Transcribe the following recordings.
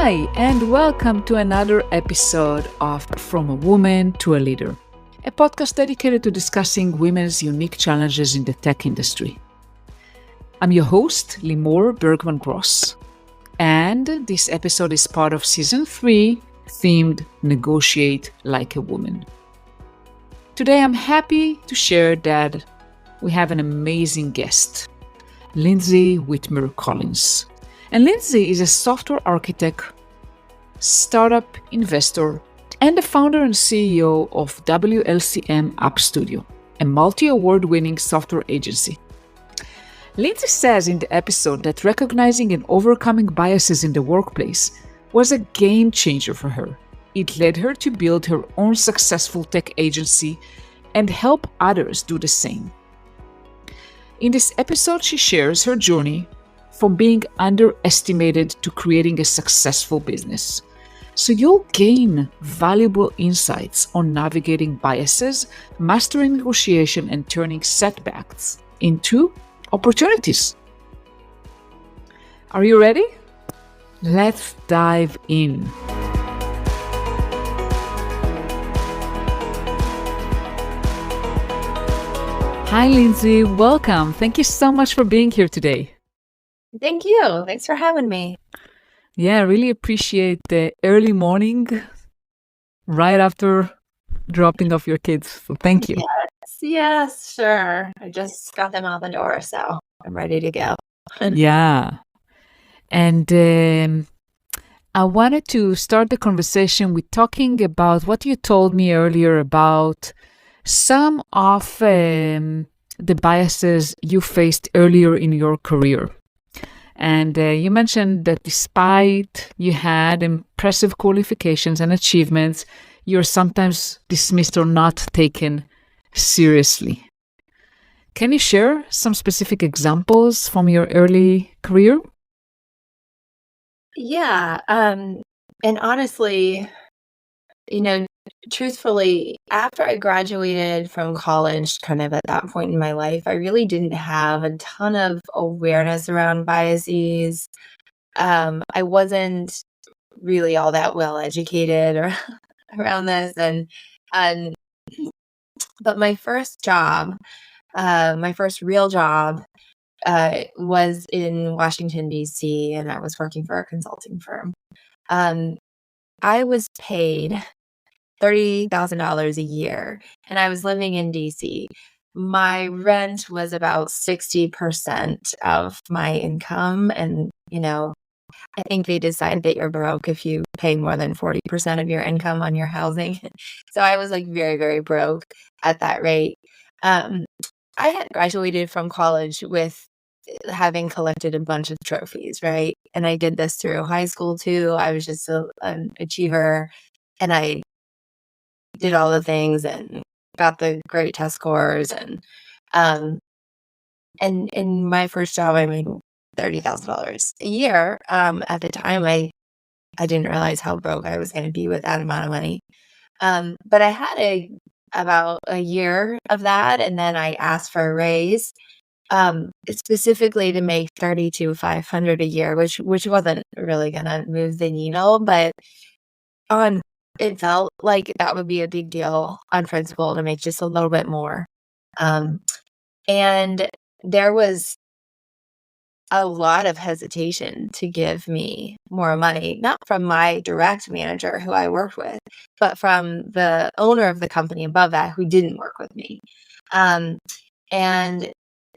Hi, and welcome to another episode of From a Woman to a Leader, a podcast dedicated to discussing women's unique challenges in the tech industry. I'm your host, Limor Bergman-Gross, and this episode is part of Season 3, themed Negotiate Like a Woman. Today, I'm happy to share that we have an amazing guest, Lindsey Witmer Collins. And Lindsey is a software architect, startup investor, and the founder and CEO of WLCM App Studio, a multi-award winning software agency. Lindsey says in the episode that recognizing and overcoming biases in the workplace was a game changer for her. It led her to build her own successful tech agency and help others do the same. In this episode, she shares her journey from being underestimated to creating a successful business. So you'll gain valuable insights on navigating biases, mastering negotiation, and turning setbacks into opportunities. Are you ready? Let's dive in. Hi, Lindsey. Welcome. Thank you so much for being here today. Thank you. Thanks for having me. Yeah, I really appreciate the early morning right after dropping off your kids. So thank you. Yes, sure. I just got them out the door, so I'm ready to go. Yeah. And I wanted to start the conversation with talking about what you told me earlier about some of the biases you faced earlier in your career. And you mentioned that despite you had impressive qualifications and achievements, you're sometimes dismissed or not taken seriously. Can you share some specific examples from your early career? Yeah. And honestly, truthfully, after I graduated from college, kind of at that point in my life, I really didn't have a ton of awareness around biases. I wasn't really all that well educated around this, but my first job, my first real job, was in Washington, D.C., and I was working for a consulting firm. I was paid $30,000 a year, and I was living in DC. My rent was about 60% of my income. And, I think they decide that you're broke if you pay more than 40% of your income on your housing. So I was like very, very broke at that rate. I had graduated from college with having collected a bunch of trophies, right? And I did this through high school too. I was just an achiever, and I did all the things and got the great test scores. And in my first job, I made $30,000 a year. At the time, I didn't realize how broke I was going to be with that amount of money. But I had about a year of that, and then I asked for a raise, specifically to make $32,500 a year, which wasn't really going to move the needle, but it felt like that would be a big deal on principle to make just a little bit more. And there was a lot of hesitation to give me more money, not from my direct manager who I worked with, but from the owner of the company above that who didn't work with me. And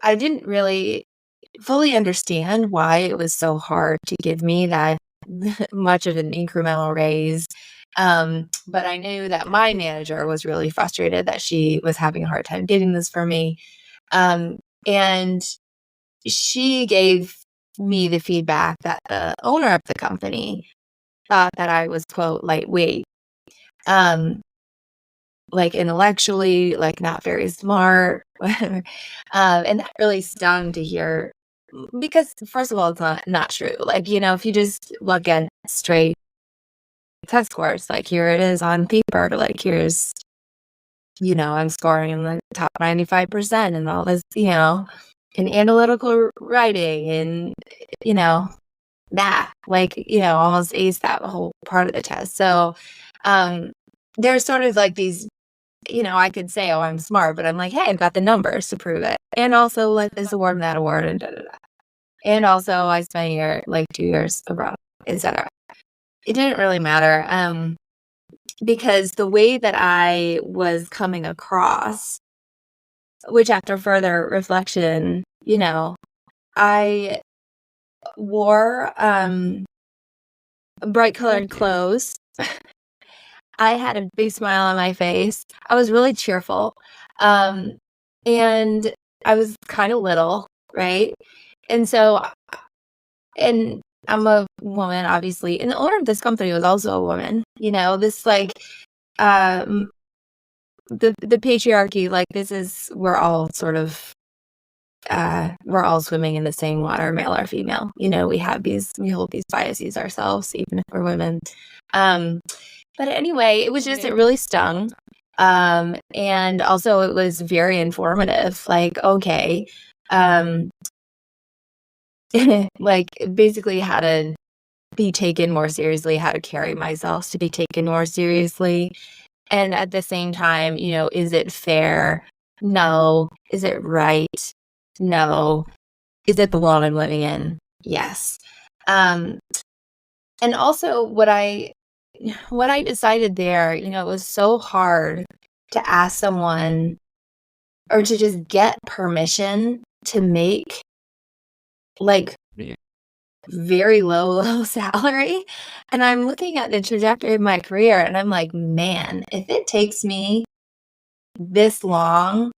I didn't really fully understand why it was so hard to give me that much of an incremental raise. But I knew that my manager was really frustrated that she was having a hard time getting this for me. And she gave me the feedback that the owner of the company thought that I was, quote, lightweight, like intellectually, like not very smart. And that really stung to hear, because first of all, it's not true. Like, if you just look at straight test scores, like here it is on paper, like here's, I'm scoring in the top 95% and all this, in analytical writing and, that, like, almost aced that whole part of the test. So there's sort of like these, I could say, oh, I'm smart, but I'm like, hey, I've got the numbers to prove it. And also like this award and that award and da da da. And also I spent 2 years abroad, etc. It didn't really matter. Because the way that I was coming across, which after further reflection, I wore bright colored clothes. I had a big smile on my face. I was really cheerful. And I was kind of little, right? And so, and I'm a woman, obviously. And the owner of this company was also a woman. This like, the patriarchy, like we're all sort of, we're all swimming in the same water, male or female. We hold these biases ourselves, even if we're women. But anyway, it was just, it really stung. And also it was very informative. Like, okay, like basically how to be taken more seriously, how to carry myself to be taken more seriously. And at the same time, is it fair? No. Is it right? No. Is it the world I'm living in? Yes. And also what I decided there, it was so hard to ask someone or to just get permission to make like very low salary. And I'm looking at the trajectory of my career and I'm like, man, if it takes me this long,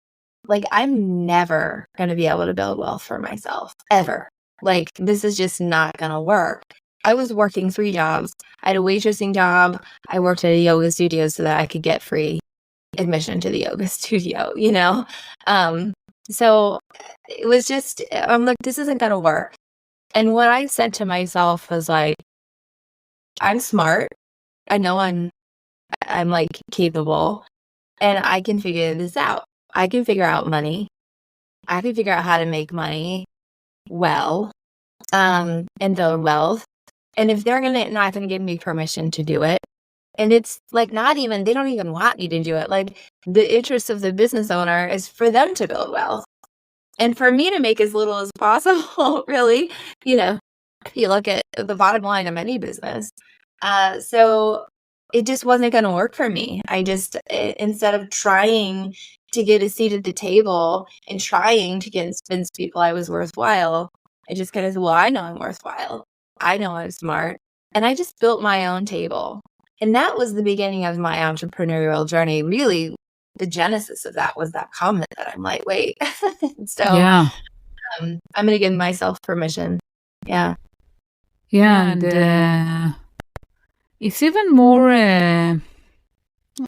like I'm never going to be able to build wealth for myself ever. Like this is just not going to work. I was working 3 jobs. I had a waitressing job. I worked at a yoga studio so that I could get free admission to the yoga studio, So it was just, I'm like, this isn't going to work. And what I said to myself was like, I'm smart. I know I'm like capable and I can figure this out. I can figure out money. I can figure out how to make money well, and build wealth. And if they're not gonna give me permission to do it, and it's like they don't even want me to do it. Like the interest of the business owner is for them to build wealth. And for me to make as little as possible, really, if you look at the bottom line of any business. So it just wasn't going to work for me. Instead of trying to get a seat at the table and trying to convince people I was worthwhile, I just kind of said, well, I know I'm worthwhile. I know I'm smart. And I just built my own table. And that was the beginning of my entrepreneurial journey. Really, the genesis of that was that comment that I'm lightweight. So Yeah. I'm going to give myself permission. Yeah. Yeah. And it's even more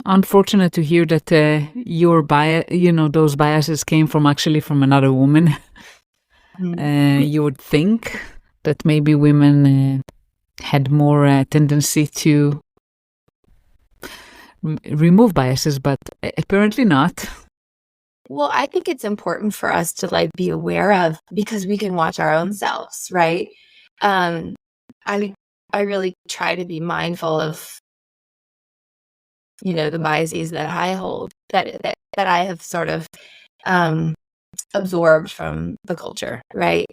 unfortunate to hear that your bias, those biases came from another woman. You would think that maybe women had more tendency to remove biases, but apparently not. Well, I think it's important for us to like be aware of, because we can watch our own selves, right? I really try to be mindful of, the biases that I hold, that I have sort of absorbed from the culture, right?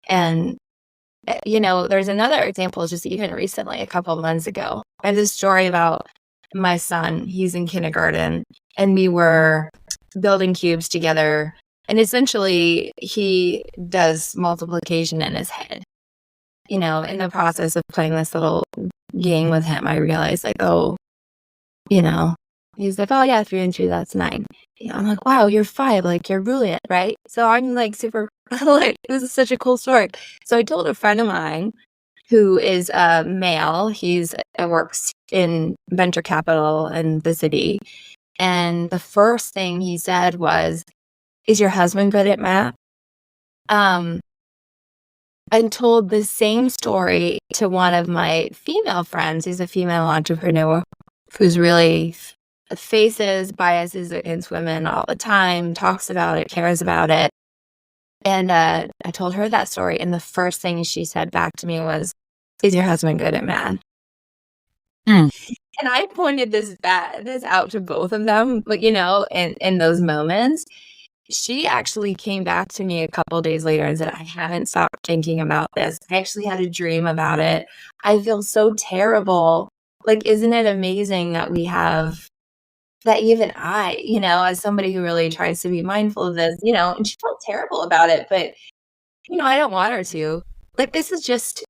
And there's another example just even recently, a couple of months ago. I have this story about my son. He's in kindergarten and we were building cubes together. And essentially he does multiplication in his head. In the process of playing this little game with him, I realized like, oh, he's like, oh yeah, 3 and 2, that's 9. I'm like, wow, you're 5, like you're brilliant, right? So I'm like super, like, this is such a cool story. So I told a friend of mine who is a male. He's works in venture capital in the city. And the first thing he said was, is your husband good at math? I told the same story to one of my female friends, who's a female entrepreneur, who's really faces biases against women all the time, talks about it, cares about it. And I told her that story. And the first thing she said back to me was, is your husband good at math? Mm. And I pointed this out to both of them, but, in those moments, she actually came back to me a couple days later and said, "I haven't stopped thinking about this. I actually had a dream about it. I feel so terrible." Like, isn't it amazing that we have that even I, as somebody who really tries to be mindful of this, and she felt terrible about it, but, I don't want her to. Like, it's just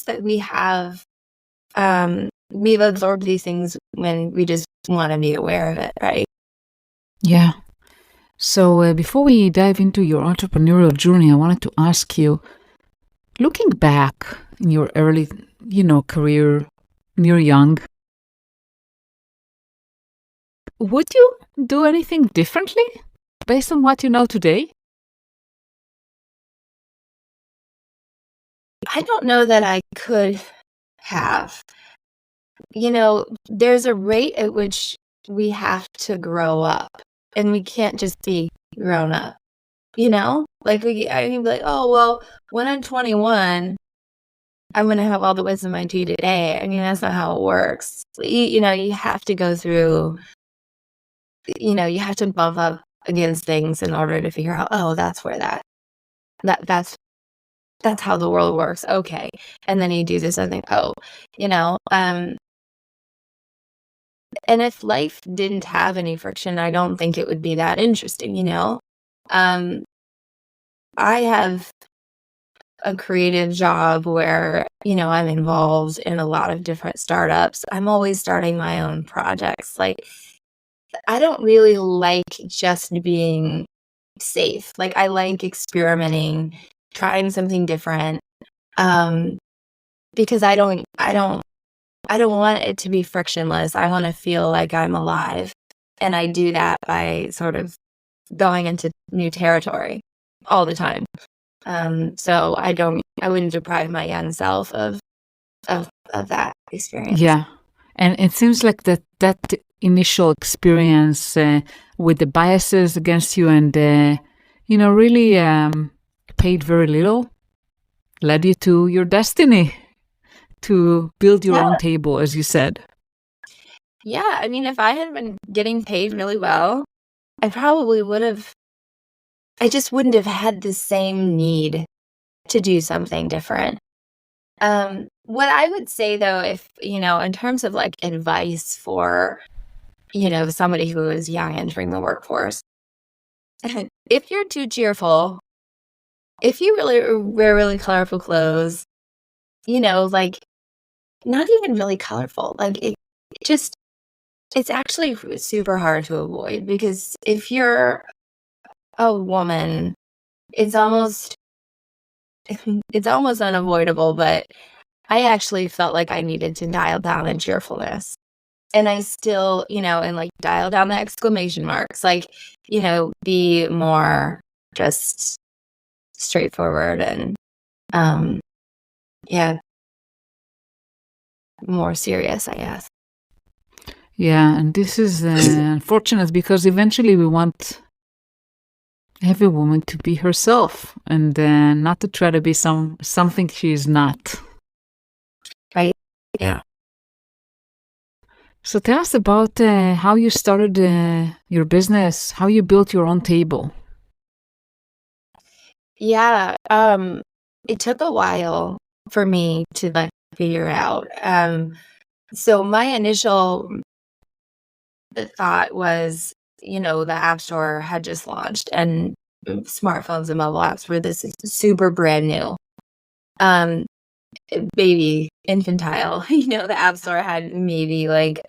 that we've absorbed these things when we just want to be aware of it, right? Yeah. So before we dive into your entrepreneurial journey, I wanted to ask you, looking back in your early, career, when you're young, would you do anything differently based on what you know today? I don't know that I could have. There's a rate at which we have to grow up, and we can't just be grown up, Like, I can be like, "Oh, well, when I'm 21, I'm gonna have all the wisdom I do today." I mean, that's not how it works. You have to go through, you have to bump up against things in order to figure out, "Oh, that's where that's how the world works. Okay." And then you do this and think, "Oh," you know, um and if life didn't have any friction, I don't think it would be that interesting. Um, I have a creative job where, I'm involved in a lot of different startups. I'm always starting my own projects. Like, I don't really like just being safe. Like, I like experimenting, trying something different. Um, because I don't want it to be frictionless. I want to feel like I'm alive. And I do that by sort of going into new territory all the time. So I wouldn't deprive my young self of that experience. Yeah. And it seems like that initial experience with the biases against you and, really paid very little, led you to your destiny to build your Yeah. own table, as you said. Yeah. I mean, if I had been getting paid really well, I probably I just wouldn't have had the same need to do something different. What I would say though, if, in terms of like advice for, somebody who is young entering the workforce, if you're too cheerful, if you really wear really colorful clothes, like not even really colorful, like it's actually super hard to avoid because if you're a woman, it's almost it's almost unavoidable, but I actually felt like I needed to dial down the cheerfulness. And I still, and like dial down the exclamation marks, like, be more just straightforward and, yeah, more serious, I guess. Yeah, and this is unfortunate because eventually we want every woman to be herself and not to try to be something she is not. Right? Yeah. So tell us about how you started your business, how you built your own table. Yeah. It took a while for me to like figure out. So my initial thought was, the App Store had just launched and smartphones and mobile apps were this super brand new. Baby infantile, the App Store had maybe like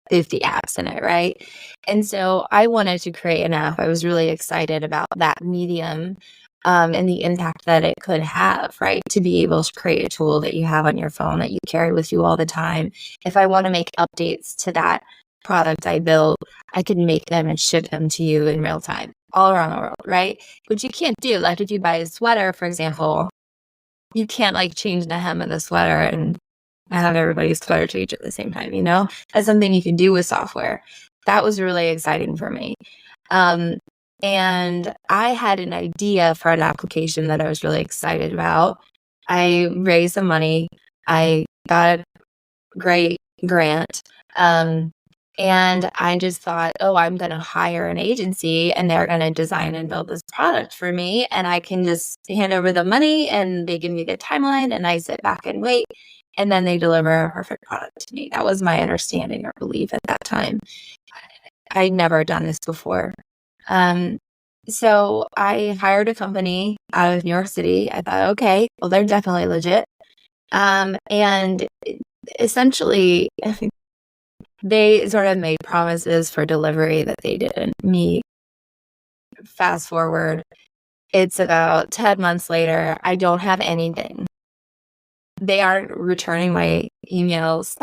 50 apps in it, right? And so I wanted to create an app. I was really excited about that medium and the impact that it could have, right? To be able to create a tool that you have on your phone that you carry with you all the time. If I want to make updates to that product I built, I could make them and ship them to you in real time all around the world, right? Which you can't do. Like if you buy a sweater, for example, you can't like change the hem of the sweater and have everybody's sweater change at the same time, That's something you can do with software. That was really exciting for me. And I had an idea for an application that I was really excited about. I raised some money I got a great grant. And I just thought, oh, I'm going to hire an agency and they're going to design and build this product for me. And I can just hand over the money and they give me the timeline and I sit back and wait. And then they deliver a perfect product to me. That was my understanding or belief at that time. I'd never done this before. So I hired a company out of New York City. I thought, okay, well, they're definitely legit. And essentially, they sort of made promises for delivery that they didn't meet. Fast forward, it's about 10 months later. I don't have anything. They aren't returning my emails.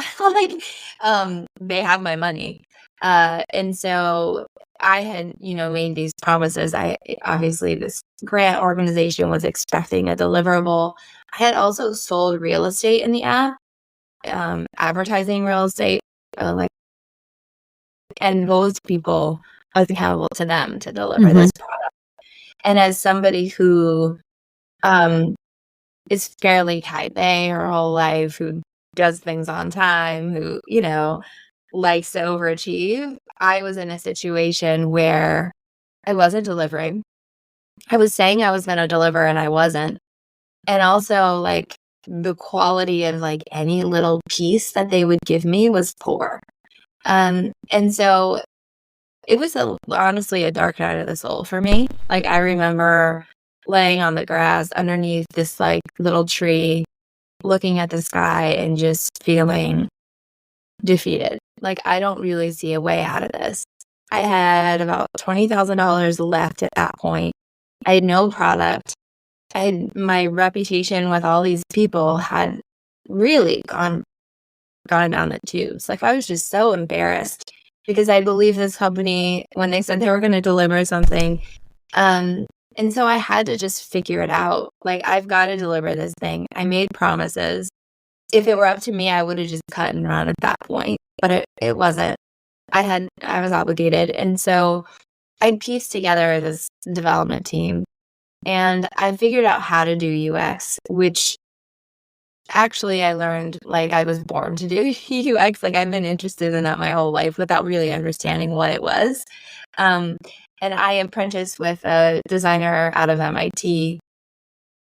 They have my money. And so I had, made these promises. Obviously this grant organization was expecting a deliverable. I had also sold real estate in the app, advertising real estate, and those people, I was accountable to them to deliver this product. And as somebody who is fairly type A her whole life, who does things on time, who, likes to overachieve, I was in a situation where I wasn't delivering. I was saying I was going to deliver and I wasn't. And also, the quality of any little piece that they would give me was poor. And so it was honestly a dark night of the soul for me. I remember laying on the grass underneath this little tree, looking at the sky and just feeling defeated. I don't really see a way out of this. I had about $20,000 left at that point. I had no product. My reputation with all these people had really gone down the tubes. I was just so embarrassed because I believed this company when they said they were going to deliver something. And so I had to just figure it out. I've got to deliver this thing. I made promises. If it were up to me, I would have just cut and run at that point, but it wasn't. I was obligated. And so I pieced together this development team and I figured out how to do UX, which actually I learned I was born to do UX. I've been interested in that my whole life without really understanding what it was. And I apprenticed with a designer out of MIT.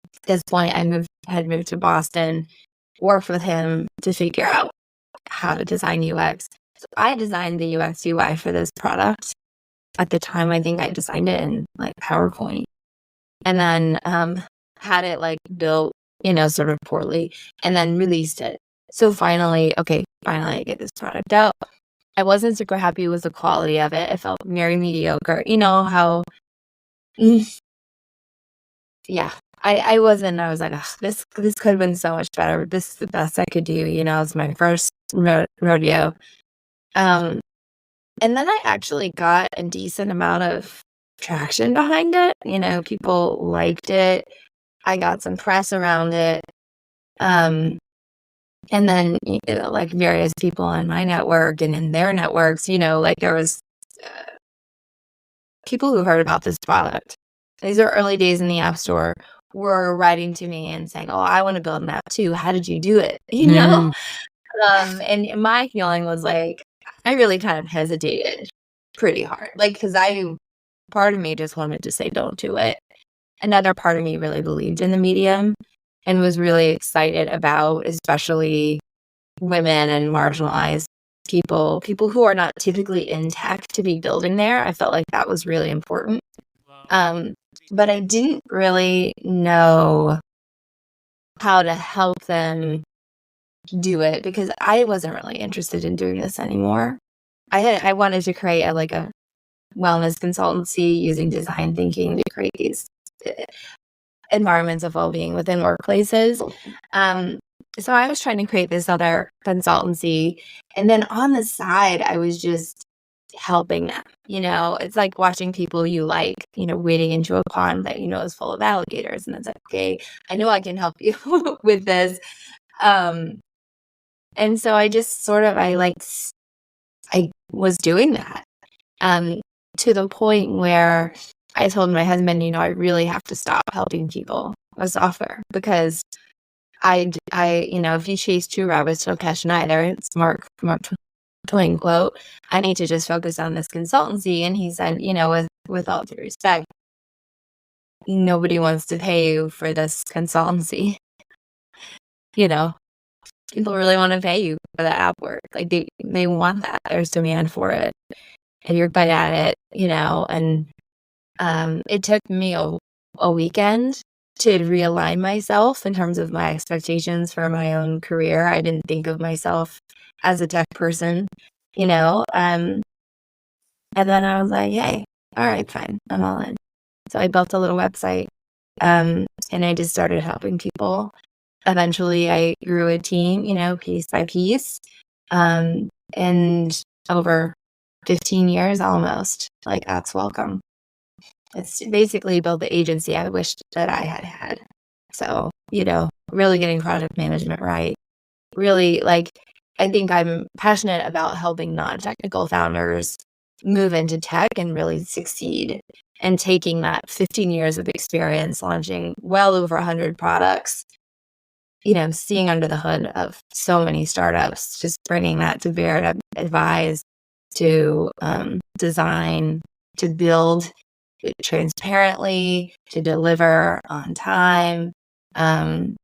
At this point, I had moved to Boston, worked with him to figure out how to design UX. So I designed the UX UI for this product. At the time, I think I designed it in PowerPoint, and then had it built, sort of poorly, and then released it. So finally I get this product out. I wasn't super happy with the quality of it. It felt very mediocre. How, yeah. I wasn't. I was like, this could have been so much better. This is the best I could do. It's my first rodeo. And then I actually got a decent amount of traction behind it. People liked it. I got some press around it. And then, various people in my network and in their networks, there was people who heard about this product. These are early days in the App Store, were writing to me and saying, oh, I want to build an app too. How did you do it? And my feeling was I really kind of hesitated pretty hard. Because part of me just wanted to say, don't do it. Another part of me really believed in the medium and was really excited about, especially women and marginalized people who are not typically in tech, to be building there. I felt like that was really important. But I didn't really know how to help them do it because I wasn't really interested in doing this anymore. I wanted to create a wellness consultancy using design thinking to create these environments of well-being within workplaces. So I was trying to create this other consultancy, and then on the side, I was just helping them. It's like watching people you wading into a pond that is full of alligators, and it's like, okay, I know I can help you with this. And so I just sort of I was doing that to the point where I told my husband, I really have to stop helping people with software because if you chase two rabbits, don't catch neither. It's Mark Twain quote. I need to just focus on this consultancy. And he said, with all due respect, nobody wants to pay you for this consultancy. People really want to pay you for the app work. Like they want that. There's demand for it. And you're good at it, and it took me a weekend to realign myself in terms of my expectations for my own career. I didn't think of myself as a tech person, and then I was like, hey, all right, fine, I'm all in. So I built a little website, and I just started helping people. Eventually I grew a team, piece by piece, and over 15 years almost, like that's welcome. It's basically build the agency I wished that I had had. So, really getting project management right. Really, I think I'm passionate about helping non-technical founders move into tech and really succeed, and taking that 15 years of experience launching well over 100 products, seeing under the hood of so many startups, just bringing that to bear to advise, to design, to build transparently, to deliver on time. That's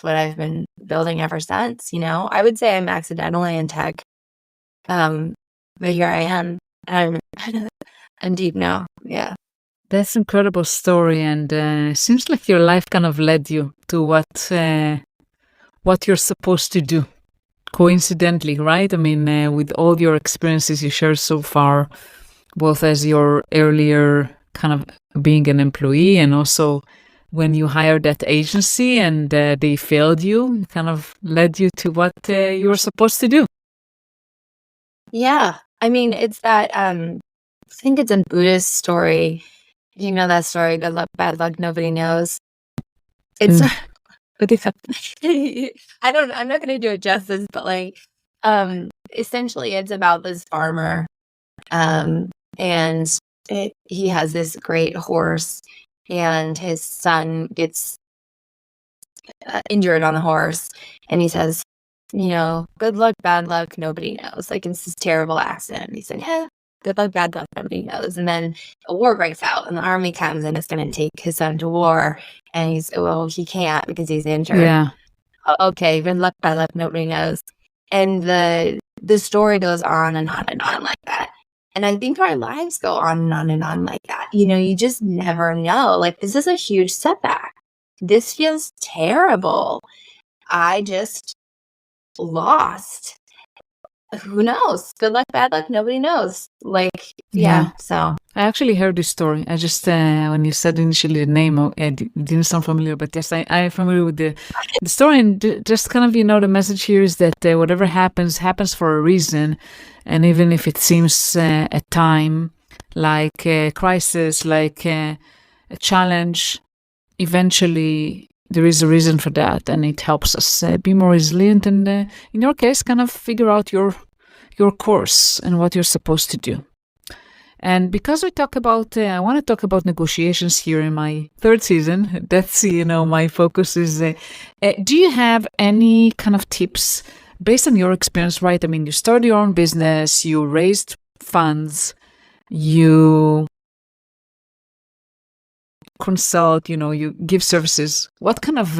what I've been building ever since. I would say I'm accidentally in tech, but here I am. I'm deep now. Yeah. That's an incredible story, and it seems like your life kind of led you to what you're supposed to do, coincidentally, right? I mean, with all your experiences you shared so far, both as your earlier kind of being an employee, and also when you hired that agency and they failed you, kind of led you to what you were supposed to do. Yeah. I mean, it's that, I think it's a Buddhist story. You know that story, good luck, bad luck, nobody knows. It's, I'm not going to do it justice, but essentially it's about this farmer, and he has this great horse, and his son gets injured on the horse, and he says, good luck, bad luck, nobody knows. It's this terrible accident. He said, yeah, good luck, bad luck, nobody knows. And then a war breaks out, and the army comes, and it's going to take his son to war. And he can't because he's injured. Yeah. Okay, good luck, bad luck, nobody knows. And the story goes on and on and on like that. And I think our lives go on and on and on like that. You just never know. This is a huge setback. This feels terrible. I just lost. Who knows? Good luck, bad luck, nobody knows. So I actually heard this story. I just when you said initially the name, it didn't sound familiar, but yes, I am familiar with the story. And just kind of the message here is that whatever happens for a reason, and even if it seems at time like a crisis, like a challenge, eventually there is a reason for that, and it helps us be more resilient, and in your case, kind of figure out your course and what you're supposed to do. And because we talk about, I want to talk about negotiations here in my third season. That's, my focus is, do you have any kind of tips based on your experience, right? I mean, you started your own business, you raised funds, you consult, you give services. What kind of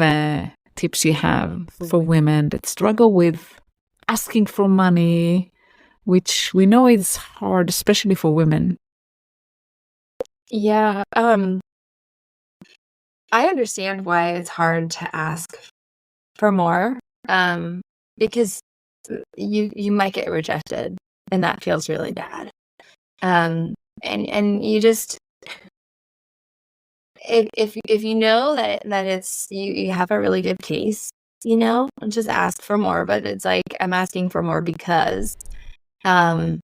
tips you have for women that struggle with asking for money, which we know is hard, especially for women? Yeah, I understand why it's hard to ask for more, because you might get rejected, and that feels really bad. And you just, if you know that it's you have a really good case, just ask for more. But it's like, I'm asking for more because, and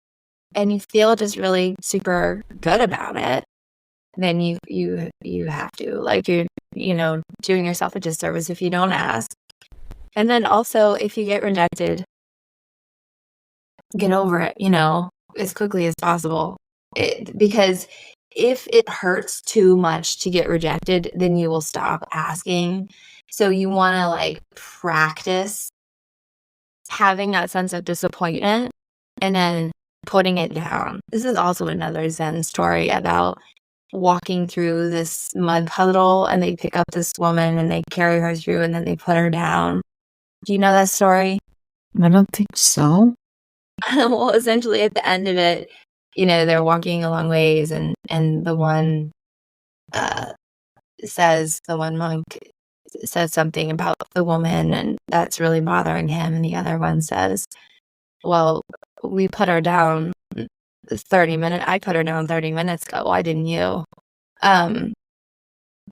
you feel just really super good about it, then you have to, you're doing yourself a disservice if you don't ask. And then also, if you get rejected, get over it, as quickly as possible. Because if it hurts too much to get rejected, then you will stop asking. So you want to like practice having that sense of disappointment and then putting it down. This is also another Zen story about walking through this mud puddle, and they pick up this woman and they carry her through and then they put her down. Do you know that story? I don't think so. Well, essentially at the end of it, they're walking a long ways and the one monk says something about the woman and that's really bothering him, and the other one says, well, we put her down 30 minutes. I put her down 30 minutes ago. Why didn't you?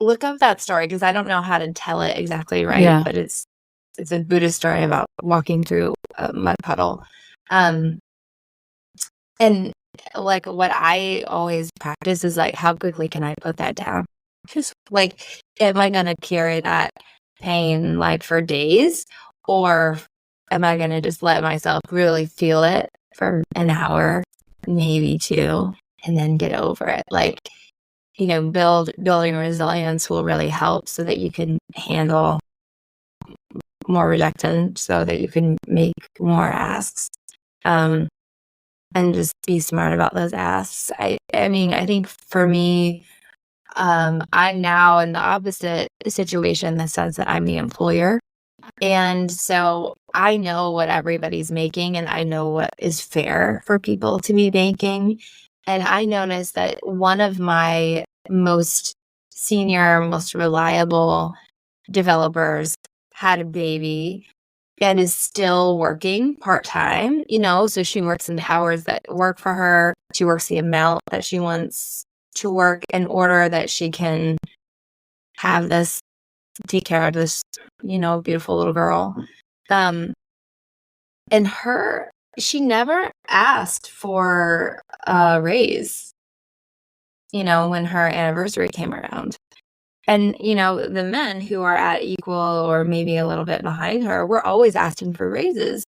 Look up that story because I don't know how to tell it exactly right, but it's a Buddhist story about walking through a mud puddle. And like what I always practice is like, how quickly can I put that down? Just like, am I going to carry that pain like for days, or am I going to just let myself really feel it for an hour, maybe two, and then get over it? Like, building resilience will really help so that you can handle more rejection, so that you can make more asks, and just be smart about those asks. I mean, I think for me, I'm now in the opposite situation in the sense that I'm the employer. And so I know what everybody's making and I know what is fair for people to be making. And I noticed that one of my most senior, most reliable developers had a baby and is still working part-time, so she works in the hours that work for her. She works the amount that she wants to work in order that she can take care of this, beautiful little girl. And she never asked for a raise, when her anniversary came around. And, the men who are at equal or maybe a little bit behind her were always asking for raises.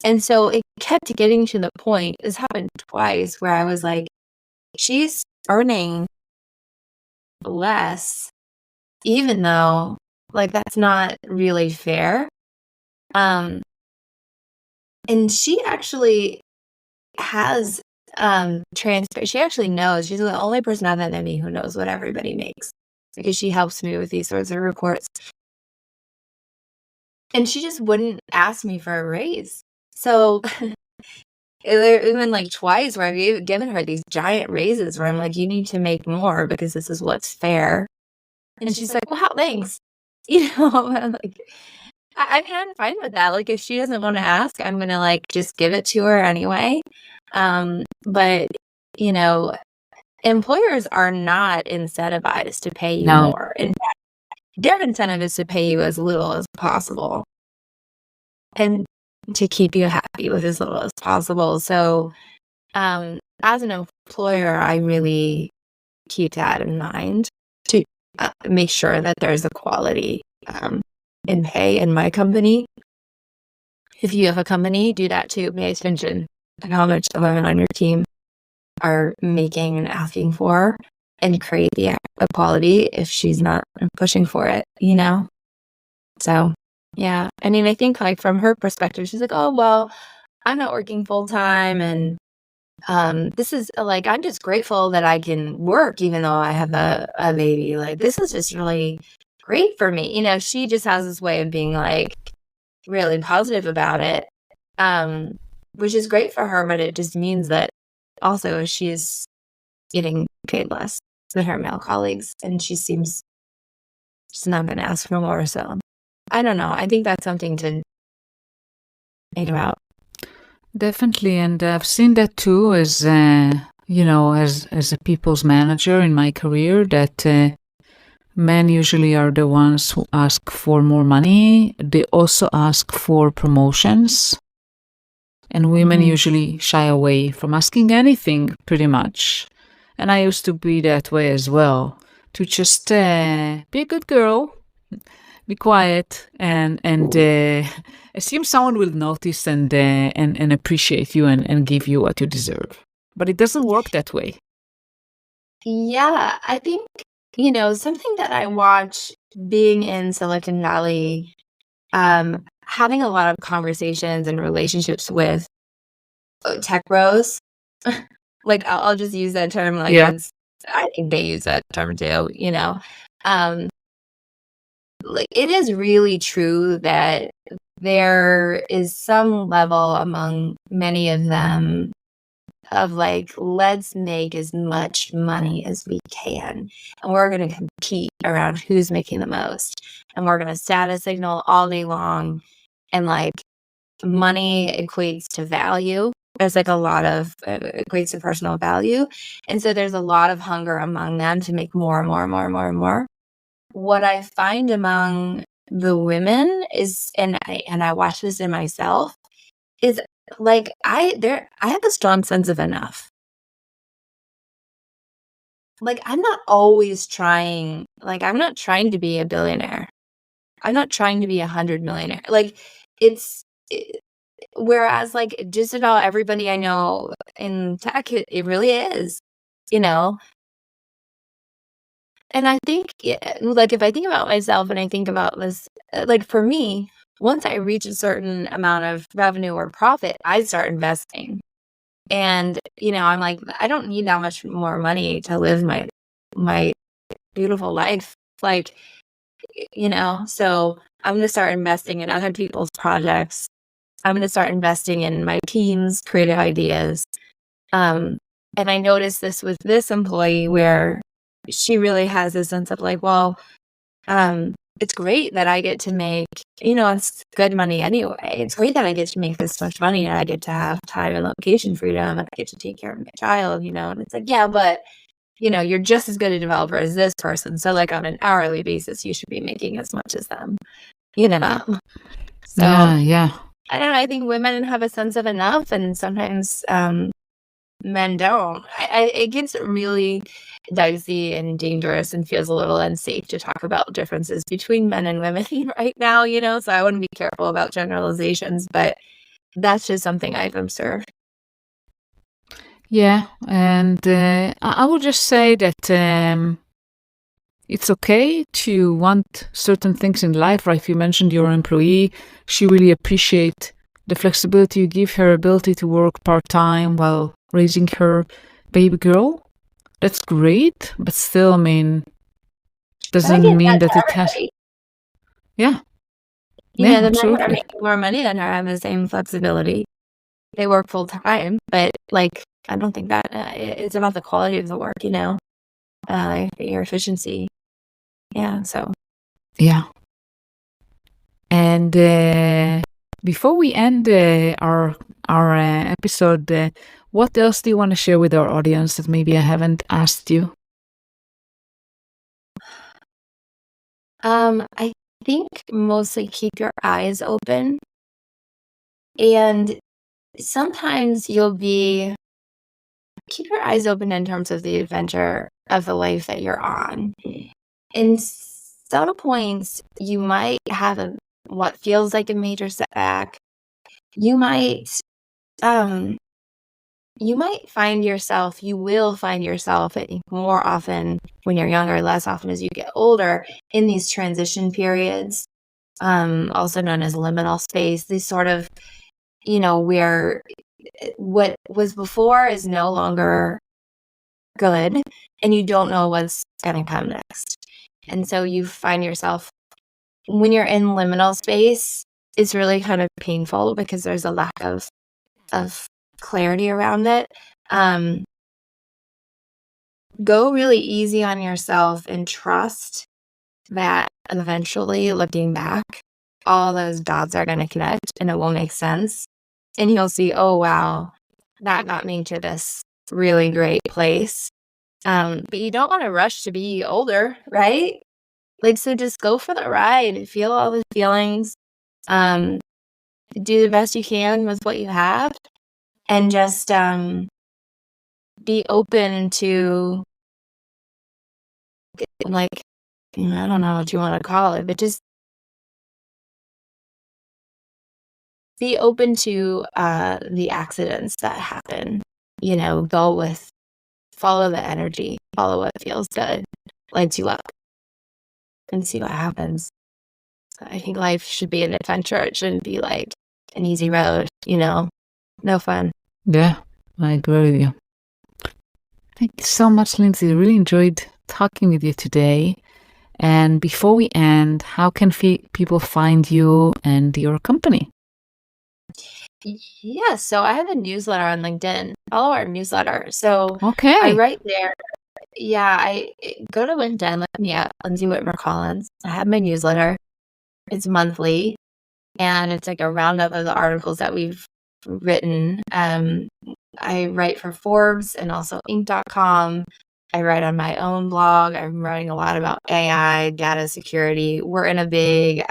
And so it kept getting to the point, this happened twice, where I was like, she's earning less, even though like that's not really fair. And she actually has she actually knows. She's the only person I've met me who knows what everybody makes, because she helps me with these sorts of reports. And she just wouldn't ask me for a raise. So there even like twice where I've given her these giant raises where I'm like, you need to make more because this is what's fair. And she's like, wow, thanks. I'm like, I'm fine with that. Like, if she doesn't want to ask, I'm going to like just give it to her anyway. But, employers are not incentivized to pay you more. In fact, their incentive is to pay you as little as possible and to keep you happy with as little as possible. So, as an employer, I really keep that in mind to make sure that there's equality in pay in my company. If you have a company, do that too. Pay attention to how much the women on your team are making and asking for, and create the equality if she's not pushing for it, So, yeah. I mean, I think like from her perspective, she's like, oh, well, I'm not working full time. And this is like, I'm just grateful that I can work even though I have a baby. Like, this is just really great for me. She just has this way of being like really positive about it, which is great for her, but it just means that also she's getting paid less than her male colleagues, and she seems she's not going to ask for more. So I don't know. I think that's something to think about. Definitely, and I've seen that too as as a people's manager in my career, that men usually are the ones who ask for more money. They also ask for promotions. And women usually shy away from asking anything, pretty much. And I used to be that way as well, to just be a good girl, be quiet, and assume someone will notice and appreciate you and give you what you deserve. But it doesn't work that way. Yeah, I think something that I watch being in Silicon Valley, having a lot of conversations and relationships with tech bros. Like, I'll just use that term, like, Yeah. I think they use that term too, Um, like, it is really true that there is some level among many of them of like, let's make as much money as we can. And we're going to compete around who's making the most. And we're going to status signal all day long. And like, money equates to value. There's like a lot of equates to personal value. And so there's a lot of hunger among them to make more and more and more and more and more. What I find among the women is, and I watch this in myself, is like I have a strong sense of enough. Like, I'm not always trying, like, I'm not trying to be a billionaire. I'm not trying to be 100 millionaire. Like, it's whereas like just about everybody I know in tech, it really is, you know. And I think, like, if I think about myself and I think about this, like, for me, once I reach a certain amount of revenue or profit, I start investing. And, I'm like, I don't need that much more money to live my beautiful life. Like, so I'm going to start investing in other people's projects. I'm going to start investing in my team's creative ideas. And I noticed this with this employee where she really has a sense of like, well, it's great that I get to make, it's good money anyway. It's great that I get to make this much money and I get to have time and location freedom and I get to take care of my child, and it's like, yeah, but you're just as good a developer as this person. So like on an hourly basis, you should be making as much as them, So Yeah. I don't know. I think women have a sense of enough and sometimes men don't. It gets really dicey and dangerous and feels a little unsafe to talk about differences between men and women right now, so I want to be careful about generalizations, but that's just something I've observed. Yeah. And I would just say that it's okay to want certain things in life, right? If you mentioned your employee, she really appreciates the flexibility you give her, ability to work part-time while raising her baby girl. That's great, but still, I mean, doesn't mean that it has... Yeah. The Yeah, men who are absolutely. making more money than her have the same flexibility. They work full time, but like, I don't think that it's about the quality of the work, your efficiency. Yeah. So. Yeah. And before we end our episode, what else do you want to share with our audience that maybe I haven't asked you? I think mostly keep your eyes open. And sometimes keep your eyes open in terms of the adventure of the life that you're on. In some points, you might have what feels like a major setback. You will find yourself, I think, more often when you're younger, less often as you get older, in these transition periods, also known as liminal space. These sort of, where what was before is no longer good, and you don't know what's going to come next. And so you find yourself, when you're in liminal space, it's really kind of painful because there's a lack of clarity around it. Go really easy on yourself and trust that eventually, looking back, all those dots are going to connect and it will make sense. And you'll see, oh, wow, that got me to this really great place. But you don't want to rush to be older, right? Like, so just go for the ride, feel all the feelings, do the best you can with what you have, and just be open to, like, I don't know what you want to call it, but just be open to the accidents that happen. Follow the energy, follow what feels good. lights you up and see what happens. I think life should be an adventure. It shouldn't be like an easy road, no fun. Yeah, I agree with you. Thank you so much, Lindsey. Really enjoyed talking with you today. And before we end, how can people find you and your company? Yeah, so I have a newsletter on LinkedIn. Follow our newsletter. So Okay. I write there. Yeah, I go to LinkedIn, look me up, Lindsey Witmer Collins. I have my newsletter. It's monthly, and it's like a roundup of the articles that we've written. I write for Forbes and also Inc.com. I write on my own blog. I'm writing a lot about AI, data security. We're in a big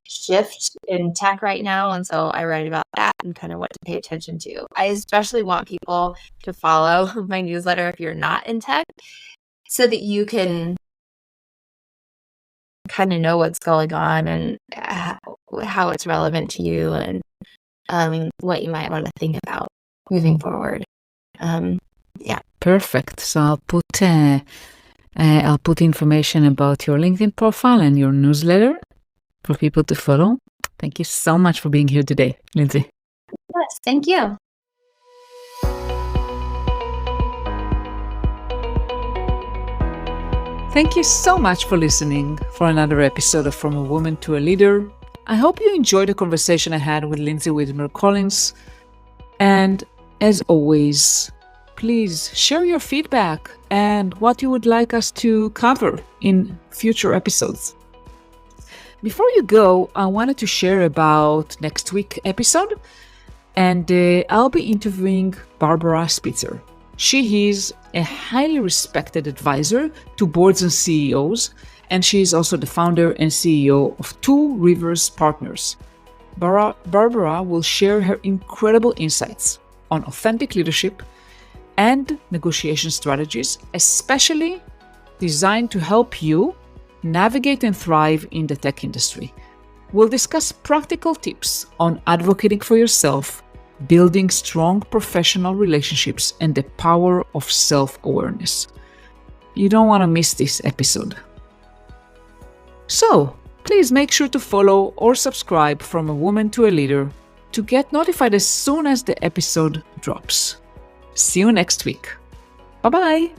shift in tech right now, and so I write about that and kind of what to pay attention to. I especially want people to follow my newsletter if you're not in tech, so that you can kind of know what's going on and how it's relevant to you and what you might want to think about moving forward. Yeah. Perfect. So I'll put information about your LinkedIn profile and your newsletter for people to follow. Thank you so much for being here today, Lindsey. Yes, thank you. Thank you so much for listening for another episode of From a Woman to a Leader. I hope you enjoyed the conversation I had with Lindsey Witmer Collins. And as always, please share your feedback and what you would like us to cover in future episodes. Before you go, I wanted to share about next week's episode, and I'll be interviewing Barbara Spitzer. She is a highly respected advisor to boards and CEOs, and she is also the founder and CEO of Two Rivers Partners. Barbara will share her incredible insights on authentic leadership and negotiation strategies, especially designed to help you navigate and thrive in the tech industry. We'll discuss practical tips on advocating for yourself, building strong professional relationships, and the power of self-awareness. You don't want to miss this episode. So, please make sure to follow or subscribe From a Woman to a Leader to get notified as soon as the episode drops. See you next week. Bye-bye.